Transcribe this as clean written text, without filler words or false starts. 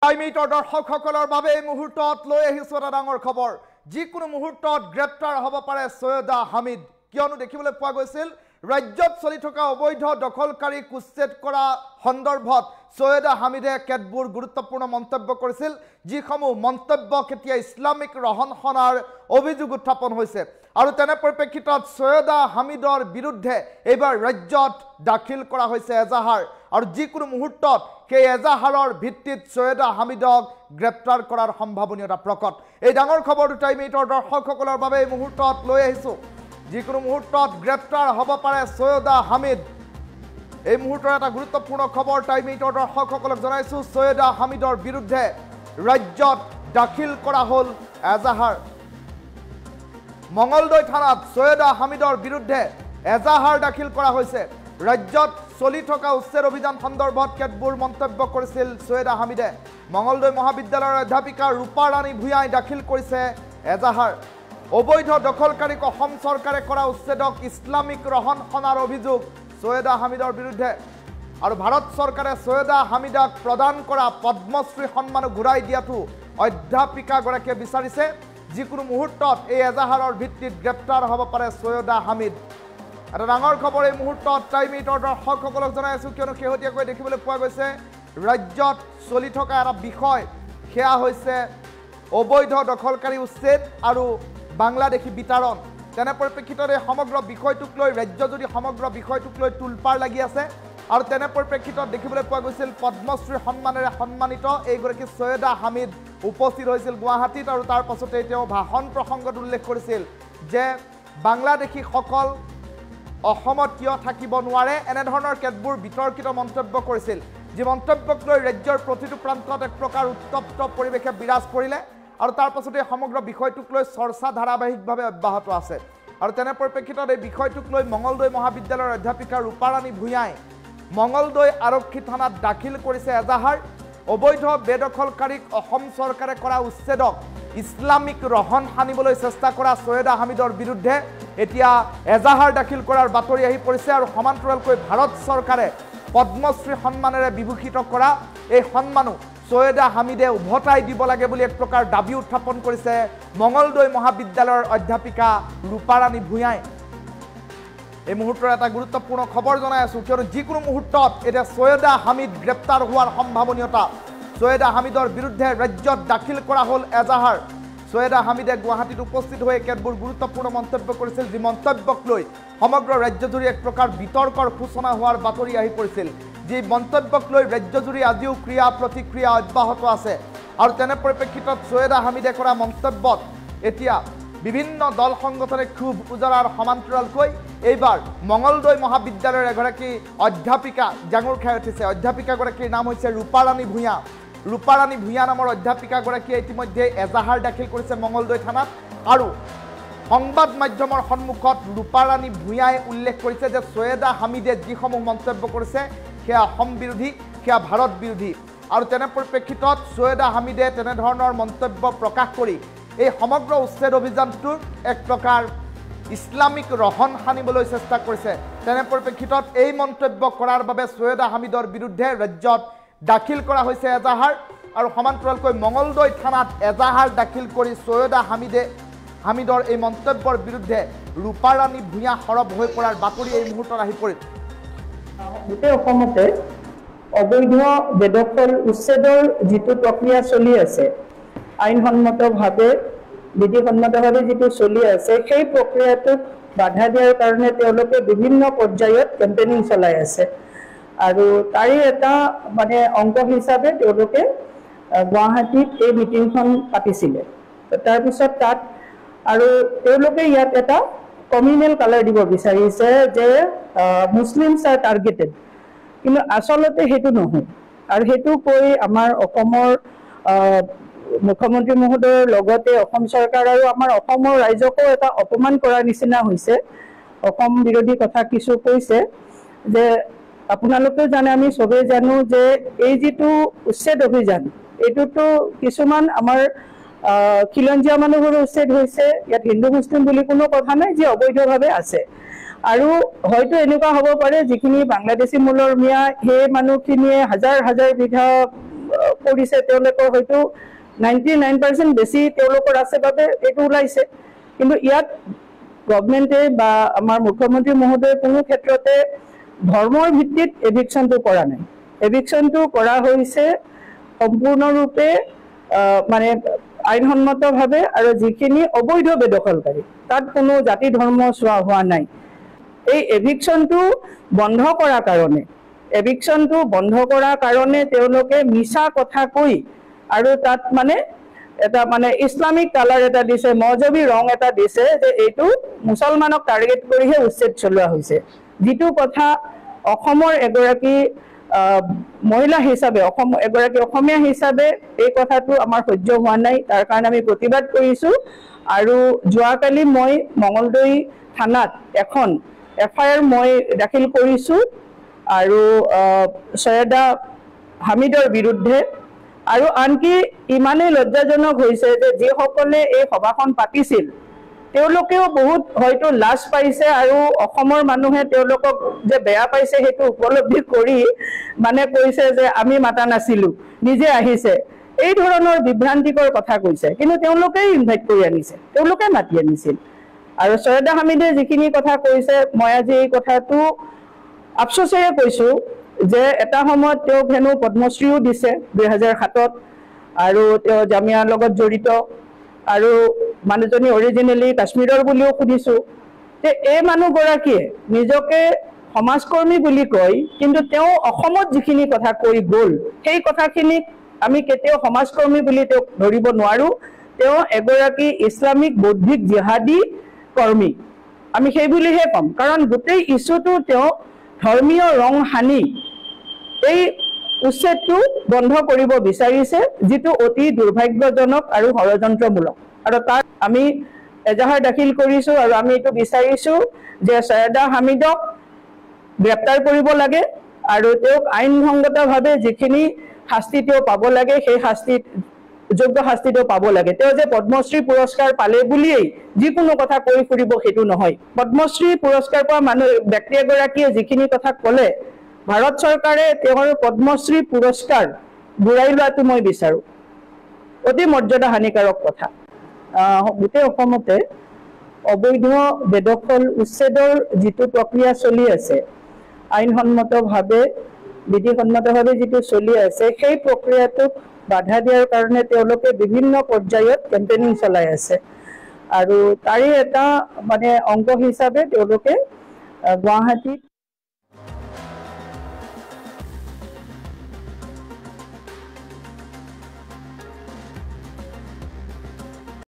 টাইমিটৰ দৰ্শকসকলৰ বাবে এই মুহূৰ্তত লৈ আহিছোঁ এটা ডাঙৰ খবৰ যিকোনো মুহূৰ্তত গ্ৰেপ্তাৰ হ'ব পাৰে সৈয়দা হামিদ কিয়নো দেখিবলৈ পোৱা গৈছিল ৰাজ্যত চলি থকা অবৈধ দখলকাৰীক উচ্ছেদ কৰা সন্দৰ্ভত সৈয়দা হামিদে কেতবোৰ গুৰুত্বপূৰ্ণ মন্তব্য কৰিছিল যিসমূহ মন্তব্য কেতিয়া ইছলামিক ৰহনখনৰ অভিযোগ উত্থাপন হৈছে আৰু তেনে পৰিপ্ৰেক্ষিতত সৈয়দা হামিদৰ বিৰুদ্ধে এইবাৰ ৰাজ্যত দাখিল কৰা হৈছে এজাহাৰ আৰু যিকোনো মুহূৰ্তত সেই এজাহাৰৰ ভিত্তিত সৈয়দা হামিদক গ্ৰেপ্তাৰ কৰাৰ সম্ভাৱনীয়তা প্ৰকট এই ডাঙৰ খবৰটো টাইমিটৰ দৰ্শকসকলৰ বাবে এই মুহূৰ্তত লৈ আহিছোঁ যিকোনো মুহূৰ্তত গ্ৰেপ্তাৰ হ'ব পাৰে সৈয়দা হামিদ এই মুহূৰ্তৰ এটা গুৰুত্বপূৰ্ণ খবৰ টাইমিটৰ দৰ্শকসকলক জনাইছোঁ সৈয়দা হামিদৰ বিৰুদ্ধে ৰাজ্যত দাখিল কৰা হ'ল এজাহাৰ মঙ্গলদৈ থানাত সৈয়দা হামিদৰ বিৰুদ্ধে এজাহাৰ দাখিল কৰা হৈছে ৰাজ্যত চলি থকা উচ্ছেদ অভিযান সন্দৰ্ভত কেতবোৰ মন্তব্য কৰিছিল সৈয়দা হামিদে মঙ্গলদৈ মহাবিদ্যালয়ৰ অধ্যাপিকা ৰূপা ৰাণী ভূঞাই দাখিল কৰিছে এজাহাৰ অবৈধ দখলকাৰীক অসম চৰকাৰে কৰা উচ্ছেদক ইছলামিক ৰহনখনৰ অভিযোগ সৈয়দা হামিদৰ বিৰুদ্ধে আৰু ভাৰত চৰকাৰে সৈয়দা হামিদক প্ৰদান কৰা পদ্মশ্ৰী সন্মান ঘূৰাই দিয়াটো অধ্যাপিকাগৰাকীয়ে বিচাৰিছে যিকোনো মুহূৰ্তত এই এজাহাৰৰ ভিত্তিত গ্ৰেপ্তাৰ হ'ব পাৰে সৈয়দা হামিদ এটা ডাঙৰ খবৰ এই মুহূৰ্তত টাইমিটৰ দৰ্শকসকলক জনাই আছোঁ কিয়নো শেহতীয়াকৈ দেখিবলৈ পোৱা গৈছে ৰাজ্যত চলি থকা এটা বিষয় সেয়া হৈছে অবৈধ দখলকাৰী উচ্ছেদ আৰু বাংলাদেশী বিতৰণ তেনে পৰিপ্ৰেক্ষিতত এই সমগ্ৰ বিষয়টোক লৈ ৰাজ্যজুৰি সমগ্ৰ বিষয়টোক লৈ তুলপাৰ লাগি আছে আৰু তেনে পৰিপ্ৰেক্ষিতত দেখিবলৈ পোৱা গৈছিল পদ্মশ্ৰী সন্মানেৰে সন্মানিত এইগৰাকী সৈয়দা হামিদ উপস্থিত হৈছিল গুৱাহাটীত আৰু তাৰ পাছতে তেওঁ ভাষণ প্ৰসংগত উল্লেখ কৰিছিল যে বাংলাদেশীসকল অসমত কিয় থাকিব নোৱাৰে এনেধৰণৰ কেতবোৰ বিতৰ্কিত মন্তব্য কৰিছিল যি মন্তব্যক লৈ ৰাজ্যৰ প্ৰতিটো প্ৰান্তত এক প্ৰকাৰ উত্তপ্ত পৰিৱেশে বিৰাজ কৰিলে আৰু তাৰ পাছতে সমগ্ৰ বিষয়টোক লৈ চৰ্চা ধাৰাবাহিকভাৱে অব্যাহত আছে আৰু তেনে পৰিপ্ৰেক্ষিতত এই বিষয়টোক লৈ মঙ্গলদৈ মহাবিদ্যালয়ৰ অধ্যাপিকা ৰূপা ৰাণী ভূঞাই মঙ্গলদৈ আৰক্ষী থানাত দাখিল কৰিছে এজাহাৰ অবৈধ বেদখলকাৰীক অসম চৰকাৰে কৰা উচ্ছেদক ইছলামিক ৰহন সানিবলৈ চেষ্টা কৰা সৈয়দা হামিদৰ বিৰুদ্ধে এতিয়া এজাহাৰ দাখিল কৰাৰ বাতৰি আহি পৰিছে আৰু সমান্তৰালকৈ ভাৰত চৰকাৰে পদ্মশ্ৰী সন্মানেৰে বিভূষিত কৰা এই সন্মানো সৈয়দা হামিদে উভতাই দিব লাগে বুলি এক প্ৰকাৰ দাবী উত্থাপন কৰিছে মঙ্গলদৈ মহাবিদ্যালয়ৰ অধ্যাপিকা ৰূপা ৰাণী ভূঞাই এই মুহূৰ্তৰ এটা গুৰুত্বপূৰ্ণ খবৰ জনাই আছোঁ কিয়নো যিকোনো মুহূৰ্তত এতিয়া সৈয়দা হামিদ গ্ৰেপ্তাৰ হোৱাৰ সম্ভাৱনীয়তা সৈয়দা হামিদৰ বিৰুদ্ধে ৰাজ্যত দাখিল কৰা হ'ল এজাহাৰ সৈয়দা হামিদে গুৱাহাটীত উপস্থিত হৈ কেতবোৰ গুৰুত্বপূৰ্ণ মন্তব্য কৰিছিল যি মন্তব্যক লৈ সমগ্ৰ ৰাজ্যজুৰি এক প্ৰকাৰ বিতৰ্কৰ সূচনা হোৱাৰ বাতৰি আহি পৰিছিল যি মন্তব্যক লৈ ৰাজ্যজুৰি আজিও ক্ৰিয়া প্ৰতিক্ৰিয়া অব্যাহত আছে আৰু তেনে পৰিপ্ৰেক্ষিতত সৈয়দা হামিদে কৰা মন্তব্যত এতিয়া বিভিন্ন দল সংগঠনে খুব উজৰাৰ সমান্তৰালকৈ এইবাৰ মঙ্গলদৈ মহাবিদ্যালয়ৰ এগৰাকী অধ্যাপিকা জাঙুৰ খাই উঠিছে অধ্যাপিকাগৰাকীৰ নাম হৈছে ৰূপা ৰাণী ভূঞা ৰূপা ৰাণী ভূঞা নামৰ অধ্যাপিকাগৰাকীয়ে ইতিমধ্যে এজাহাৰ দাখিল কৰিছে মঙ্গলদৈ থানাত আৰু সংবাদ মাধ্যমৰ সন্মুখত ৰূপা ৰাণী ভূঞাই উল্লেখ কৰিছে যে সৈয়দা হামিদে যিসমূহ মন্তব্য কৰিছে সেয়া অসম বিৰোধী সেয়া ভাৰত বিৰোধী আৰু তেনে পৰিপ্ৰেক্ষিতত সৈয়দা হামিদে তেনেধৰণৰ মন্তব্য প্ৰকাশ কৰি এই সমগ্ৰ উচ্ছেদ অভিযানটোক এক প্ৰকাৰ ইছলামিক ৰহন সানিবলৈ চেষ্টা কৰিছে তেনে পৰিপ্ৰেক্ষিতত এই মন্তব্য কৰাৰ বাবে সৈয়দা হামিদৰ বিৰুদ্ধে ৰাজ্যত দাখিল কৰা হৈছে এজাহাৰ আৰু সমান্তৰালকৈ মঙ্গলদৈ থানাত এজাহাৰ দাখিল কৰি সৈয়দা হামিদৰ এই মন্তব্যৰ বিৰুদ্ধে ৰূপা ৰাণী ভূঞা সৰব হৈ পৰাৰ বাতৰি এই মুহূৰ্তত আহি পৰিল গোটেই অসমতে অবৈধ বেদখল উচ্ছেদৰ যিটো প্ৰক্ৰিয়া চলি আছে আইনসন্মতভাৱে বিধিসন্মতভাৱে যিটো চলি আছে সেই প্ৰক্ৰিয়াটোক বাধা দিয়াৰ কাৰণে তেওঁলোকে বিভিন্ন পৰ্যায়ত কেম্পেইনিং চলাই আছে আৰু তাৰে এটা মানে অংশ হিচাপে তেওঁলোকে গুৱাহাটীত এই মিটিংখন পাতিছিলে তাৰপিছত তাত আৰু তেওঁলোকে ইয়াত এটা কমিউনেল কালাৰ দিব বিচাৰিছে যে মুছলিমছ আৰ টাৰ্গেটেড কিন্তু আচলতে সেইটো নহয় আৰু সেইটো কৈ আমাৰ অসমৰ মুখ্যমন্ত্ৰী মহোদয়ৰ লগতে অসম চৰকাৰ আৰু আমাৰ অসমৰ ৰাইজকো এটা অপমান কৰাৰ নিচিনা হৈছে অসম বিৰোধী কথা কিছু কৈছে যে আপোনালোকে জানে আমি সবেই জানো যে এই যিটো উচ্ছেদ অভিযান এইটোতো কিছুমান আমাৰ খিলঞ্জীয়া মানুহৰো উচ্ছেদ হৈছে ইয়াত হিন্দু মুছলিম বুলি কোনো কথা নাই যে অবৈধভাৱে আছে আৰু হয়তো এনেকুৱা হ'ব পাৰে যিখিনি বাংলাদেশী মূলৰ মিয়া সেই মানুহখিনিয়ে হাজাৰ হাজাৰ বিঘা কৰিছে তেওঁলোকৰ হয়তো 99% বেছি তেওঁলোকৰ আছে বাবে এইটো ওলাইছে কিন্তু ইয়াত গভৰ্ণমেণ্টে বা আমাৰ মুখ্যমন্ত্ৰী মহোদয়ে কোনো ক্ষেত্ৰতে ধৰ্মৰ ভিত্তিত এভিকশ্যনটো কৰা নাই এভিকশ্যনটো কৰা হৈছে সম্পূৰ্ণৰূপে মানে আইনসন্মতভাৱে আৰু যিখিনি অবৈধ বেদখলকাৰী তাত কোনো জাতি ধৰ্ম চোৱা হোৱা নাই এই এভিকশ্যনটো বন্ধ কৰাৰ কাৰণে তেওঁলোকে মিছা কথা কৈ আৰু তাত মানে এটা মানে ইছলামিক কালাৰ এটা দিছে মজবি ৰং এটা দিছে যে এইটো মুছলমানক টাৰ্গেট কৰিহে উচ্ছেদ চলোৱা হৈছে যিটো কথা অসমৰ এগৰাকী মহিলা হিচাপে এগৰাকী অসমীয়া হিচাপে এই কথাটো আমাৰ সহ্য হোৱা নাই তাৰ কাৰণে আমি প্ৰতিবাদ কৰিছোঁ আৰু যোৱাকালি মই মঙলদৈ থানাত এখন FIR মই দাখিল কৰিছোঁ আৰু সৈয়দা হামিদৰ বিৰুদ্ধে আৰু আনকি ইমানেই লজ্জাজনক হৈছে যে যিসকলে এই সভাখন পাতিছিল তেওঁলোকেও বহুত হয়তো লাজ পাইছে আৰু অসমৰ মানুহে তেওঁলোকক যে বেয়া পাইছে সেইটো উপলব্ধি কৰি মানে কৈছে যে আমি মাতা নাছিলোঁ নিজে আহিছে এই ধৰণৰ বিভ্ৰান্তিকৰ কথা কৈছে কিন্তু তেওঁলোকেই ইনভাইট কৰি আনিছে তেওঁলোকে মাতি আনিছিল আৰু সৈয়দা হামিদে যিখিনি কথা কৈছে মই আজি এই কথাটো আফচোচেৰে কৈছোঁ যে এটা সময়ত তেওঁক হেনো পদ্মশ্ৰীও দিছে 2007 আৰু তেওঁ জামিয়াৰ লগত জড়িত আৰু মানুহজনী অৰিজিনেলি কাশ্মীৰৰ বুলিও শুনিছোঁ যে এই মানুহগৰাকীয়ে নিজকে সমাজকৰ্মী বুলি কয় কিন্তু তেওঁ অসমত যিখিনি কথা কৈ গ'ল সেই কথাখিনিক আমি কেতিয়াও সমাজকৰ্মী বুলি তেওঁক ধৰিব নোৱাৰোঁ তেওঁ এগৰাকী ইছলামিক বৌদ্ধিক জিহাদী কৰ্মী আমি সেই বুলিহে ক'ম কাৰণ গোটেই ইছ্যুটো তেওঁ ধৰ্মীয় ৰং সানি এই উচ্ছেদটো বন্ধ কৰিব বিচাৰিছে যিটো অতি দুৰ্ভাগ্যজনক আৰু ষড়যন্ত্ৰমূলক আৰু তাত আমি এজাহাৰ দাখিল কৰিছোঁ আৰু আমি এইটো বিচাৰিছোঁ যে সৈয়দা হামিদক গ্ৰেপ্তাৰ কৰিব লাগে আৰু তেওঁক আইনসংগতভাৱে যিখিনি শাস্তি তেওঁ পাব লাগে সেই যোগ্য শাস্তিটো পাব লাগে তেওঁ যে পদ্মশ্ৰী পুৰস্কাৰ পালে বুলিয়েই যিকোনো কথা কৈ ফুৰিব সেইটো নহয় পদ্মশ্ৰী পুৰস্কাৰ পোৱা মানুহ ব্যক্তি এগৰাকীয়ে যিখিনি কথা ক'লে ভাৰত চৰকাৰে তেওঁৰ পদ্মশ্ৰী পুৰস্কাৰ ঘূৰাই লোৱাটো মই বিচাৰোঁ অতি মৰ্যাদা হানিকাৰক কথা গোটেই অসমতে অবৈধ বেদখল উচ্ছেদৰ যিটো প্ৰক্ৰিয়া চলি আছে আইনসন্মতভাৱে বিধিসন্মতভাৱে যিটো চলি আছে সেই প্ৰক্ৰিয়াটোক বাধা দিয়াৰ কাৰণে তেওঁলোকে বিভিন্ন পৰ্যায়ত কেম্পেইনিং চলাই আছে আৰু তাৰে এটা মানে অংগ হিচাপে তেওঁলোকে গুৱাহাটীত